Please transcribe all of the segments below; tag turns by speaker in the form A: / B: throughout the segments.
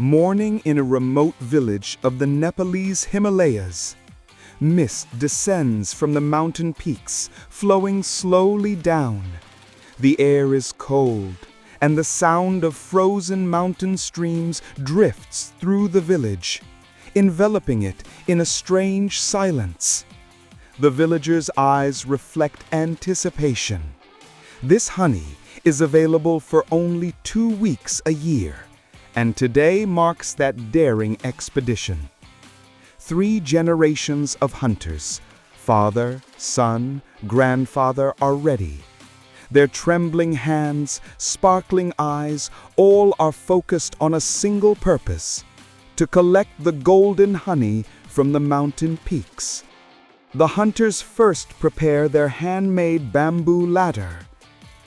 A: Morning in a remote village of the Nepalese Himalayas. Mist descends from the mountain peaks, flowing slowly down. The air is cold, and the sound of frozen mountain streams drifts through the village, enveloping it in a strange silence. The villagers' eyes reflect anticipation. This honey is available for only 2 weeks a year, and today marks that daring expedition. 3 generations of hunters, father, son, grandfather, are ready. Their trembling hands, sparkling eyes, all are focused on a single purpose: to collect the golden honey from the mountain peaks. The hunters first prepare their handmade bamboo ladder.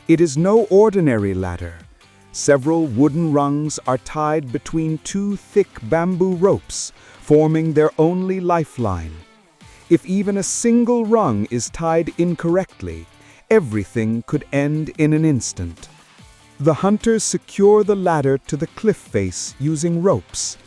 A: It is no ordinary ladder. Several wooden rungs are tied between 2 thick bamboo ropes, forming their only lifeline. If even a single rung is tied incorrectly, everything could end in an instant. The hunters secure the ladder to the cliff face using ropes.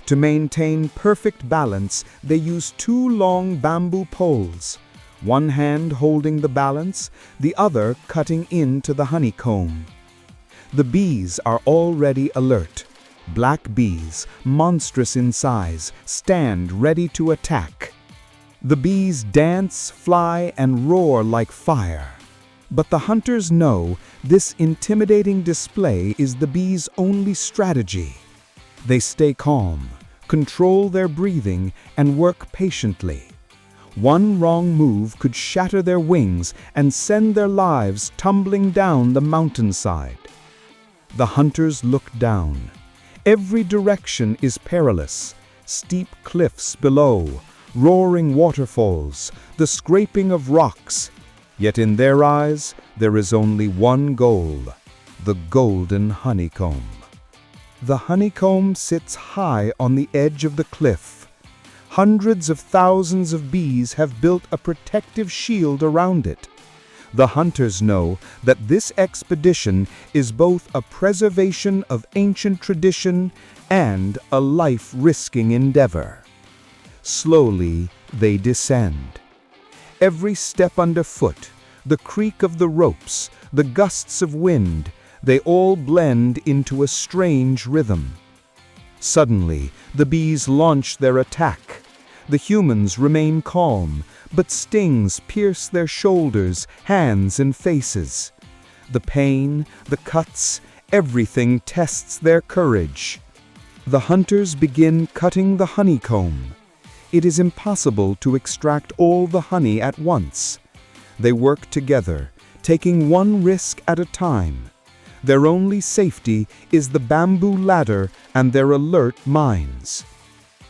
A: To maintain perfect balance, they use 2 long bamboo poles, one hand holding the balance, the other cutting into the honeycomb. The bees are already alert. Black bees, monstrous in size, stand ready to attack. The bees dance, fly, and roar like fire. But the hunters know this intimidating display is the bees' only strategy. They stay calm, control their breathing, and work patiently. One wrong move could shatter their wings and send their lives tumbling down the mountainside. The hunters look down. Every direction is perilous: steep cliffs below, roaring waterfalls, the scraping of rocks. Yet in their eyes, there is only one goal: the golden honeycomb. The honeycomb sits high on the edge of the cliff. Hundreds of thousands of bees have built a protective shield around it. The hunters know that this expedition is both a preservation of ancient tradition and a life-risking endeavor. Slowly, they descend. Every step underfoot, the creak of the ropes, the gusts of wind, they all blend into a strange rhythm. Suddenly, the bees launch their attack. The humans remain calm, but stings pierce their shoulders, hands, and faces. The pain, the cuts, everything tests their courage. The hunters begin cutting the honeycomb. It is impossible to extract all the honey at once. They work together, taking one risk at a time. Their only safety is the bamboo ladder and their alert minds.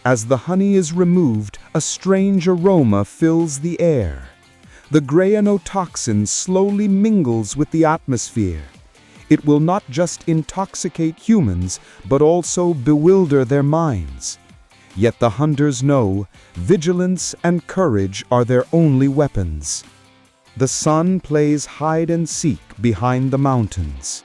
A: As the honey is removed, a strange aroma fills the air. The grayanotoxin slowly mingles with the atmosphere. It will not just intoxicate humans, but also bewilder their minds. Yet the hunters know vigilance and courage are their only weapons. The sun plays hide and seek behind the mountains.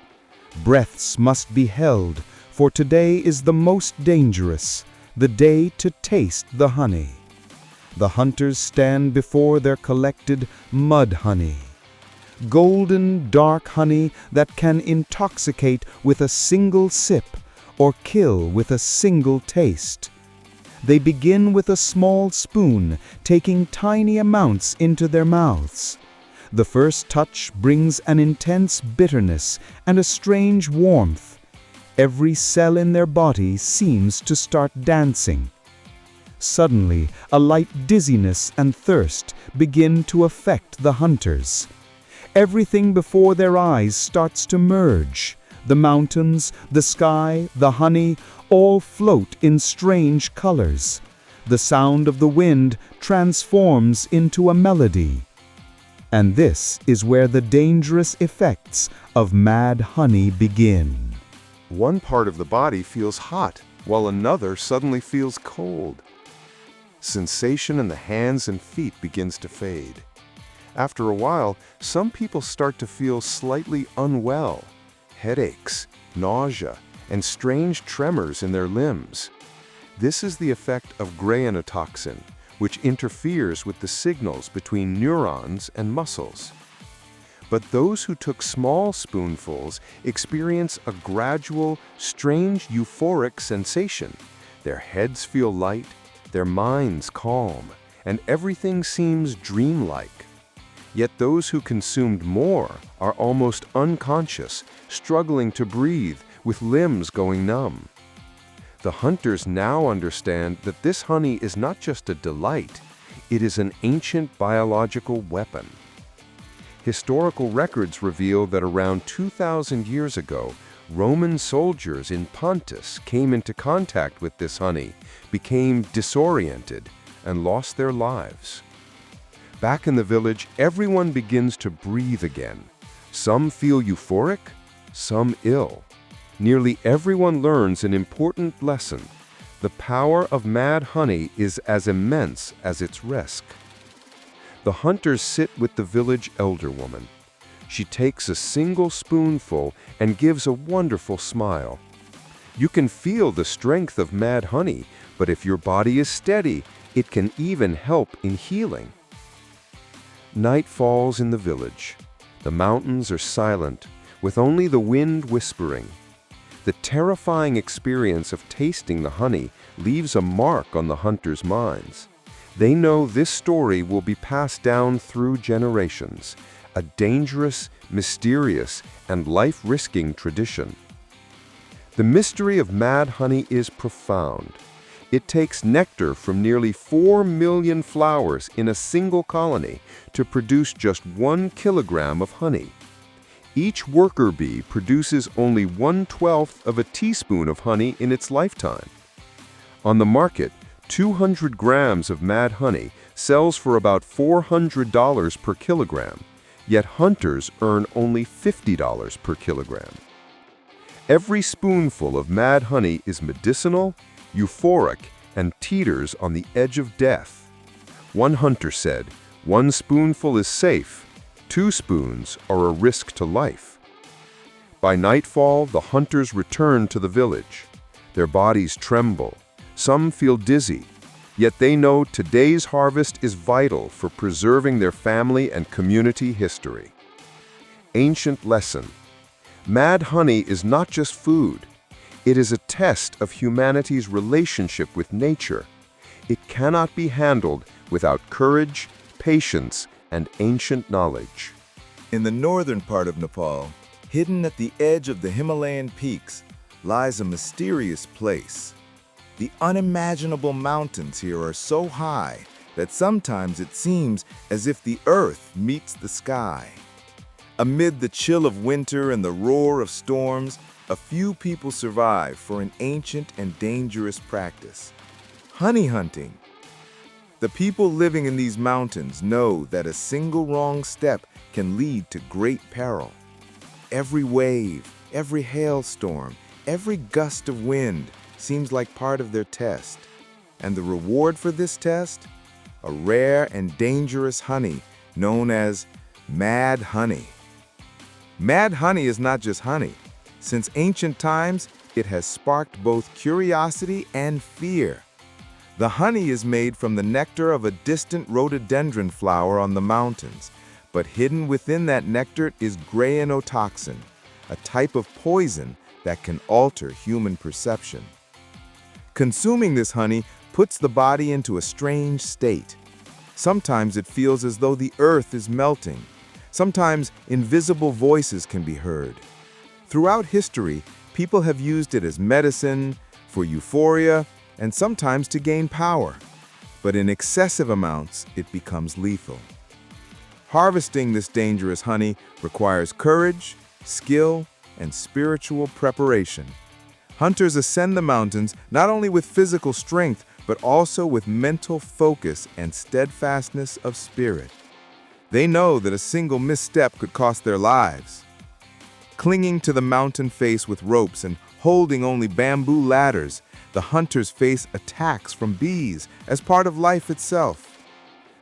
A: Breaths must be held, for today is the most dangerous, the day to taste the honey. The hunters stand before their collected mud honey. Golden, dark honey that can intoxicate with a single sip or kill with a single taste. They begin with a small spoon, taking tiny amounts into their mouths. The first touch brings an intense bitterness and a strange warmth. Every cell in their body seems to start dancing. Suddenly, a light dizziness and thirst begin to affect the hunters. Everything before their eyes starts to merge. The mountains, the sky, the honey, all float in strange colors. The sound of the wind transforms into a melody. And this is where the dangerous effects of mad honey begin.
B: One part of the body feels hot, while another suddenly feels cold. Sensation in the hands and feet begins to fade. After a while, some people start to feel slightly unwell, headaches, nausea, and strange tremors in their limbs. This is the effect of grayanotoxin, which interferes with the signals between neurons and muscles. But those who took small spoonfuls experience a gradual, strange euphoric sensation. Their heads feel light, their minds calm, and everything seems dreamlike. Yet those who consumed more are almost unconscious, struggling to breathe, with limbs going numb. The hunters now understand that this honey is not just a delight, it is an ancient biological weapon. Historical records reveal that around 2,000 years ago, Roman soldiers in Pontus came into contact with this honey, became disoriented, and lost their lives. Back in the village, everyone begins to breathe again. Some feel euphoric, some ill. Nearly everyone learns an important lesson. The power of mad honey is as immense as its risk. The hunters sit with the village elder woman. She takes a single spoonful and gives a wonderful smile. You can feel the strength of mad honey, but if your body is steady, it can even help in healing. Night falls in the village. The mountains are silent, with only the wind whispering. The terrifying experience of tasting the honey leaves a mark on the hunters' minds. They know this story will be passed down through generations, a dangerous, mysterious, and life-risking tradition. The mystery of mad honey is profound. It takes nectar from nearly 4 million flowers in a single colony to produce just 1 kilogram of honey. Each worker bee produces only 1/12 of a teaspoon of honey in its lifetime. On the market, 200 grams of mad honey sells for about $400 per kilogram, yet hunters earn only $50 per kilogram. Every spoonful of mad honey is medicinal, euphoric, and teeters on the edge of death. One hunter said, "1 spoonful is safe, 2 spoons are a risk to life." By nightfall, the hunters return to the village. Their bodies tremble. Some feel dizzy. Yet they know today's harvest is vital for preserving their family and community history. Ancient lesson. Mad honey is not just food. It is a test of humanity's relationship with nature. It cannot be handled without courage, patience, and ancient knowledge.
A: In the northern part of Nepal, hidden at the edge of the Himalayan peaks, lies a mysterious place. The unimaginable mountains here are so high that sometimes it seems as if the earth meets the sky. Amid the chill of winter and the roar of storms, a few people survive for an ancient and dangerous practice: honey hunting. The people living in these mountains know that a single wrong step can lead to great peril. Every wave, every hailstorm, every gust of wind seems like part of their test. And the reward for this test? A rare and dangerous honey known as mad honey. Mad honey is not just honey. Since ancient times, it has sparked both curiosity and fear. The honey is made from the nectar of a distant rhododendron flower on the mountains, but hidden within that nectar is grayanotoxin, a type of poison that can alter human perception. Consuming this honey puts the body into a strange state. Sometimes it feels as though the earth is melting. Sometimes invisible voices can be heard. Throughout history, people have used it as medicine, for euphoria, and sometimes to gain power. But in excessive amounts, it becomes lethal. Harvesting this dangerous honey requires courage, skill, and spiritual preparation. Hunters ascend the mountains not only with physical strength, but also with mental focus and steadfastness of spirit. They know that a single misstep could cost their lives. Clinging to the mountain face with ropes and holding only bamboo ladders, the hunters face attacks from bees as part of life itself.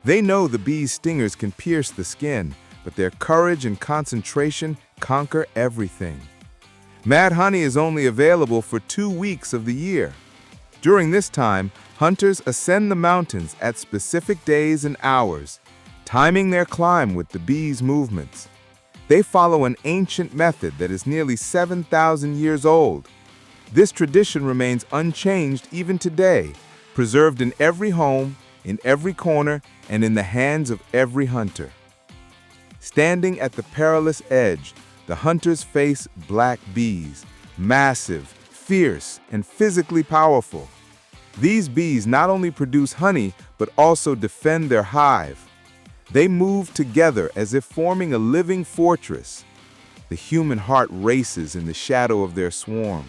A: They know the bees' stingers can pierce the skin, but their courage and concentration conquer everything. Mad honey is only available for 2 weeks of the year. During this time, hunters ascend the mountains at specific days and hours, timing their climb with the bees' movements. They follow an ancient method that is nearly 7,000 years old. This tradition remains unchanged even today, preserved in every home, in every corner, and in the hands of every hunter. Standing at the perilous edge, the hunters face black bees, massive, fierce, and physically powerful. These bees not only produce honey, but also defend their hive. They move together as if forming a living fortress. The human heart races in the shadow of their swarm.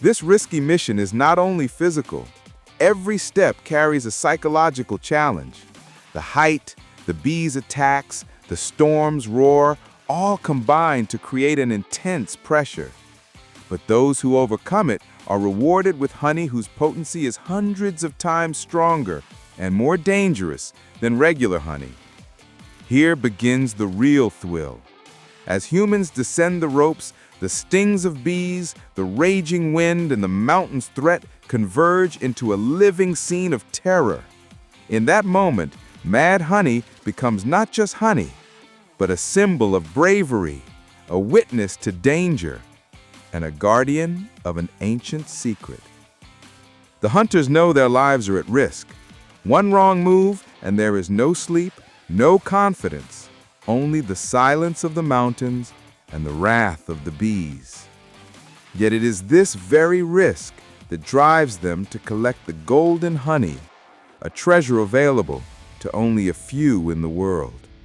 A: This risky mission is not only physical. Every step carries a psychological challenge. The height, the bees' attacks, the storm's roar, all combine to create an intense pressure. But those who overcome it are rewarded with honey whose potency is hundreds of times stronger and more dangerous than regular honey. Here begins the real thrill. As humans descend the ropes, the stings of bees, the raging wind, and the mountain's threat converge into a living scene of terror. In that moment, mad honey becomes not just honey, but a symbol of bravery, a witness to danger, and a guardian of an ancient secret. The hunters know their lives are at risk. One wrong move, and there is no sleep, no confidence, only the silence of the mountains and the wrath of the bees. Yet it is this very risk that drives them to collect the golden honey, a treasure available to only a few in the world.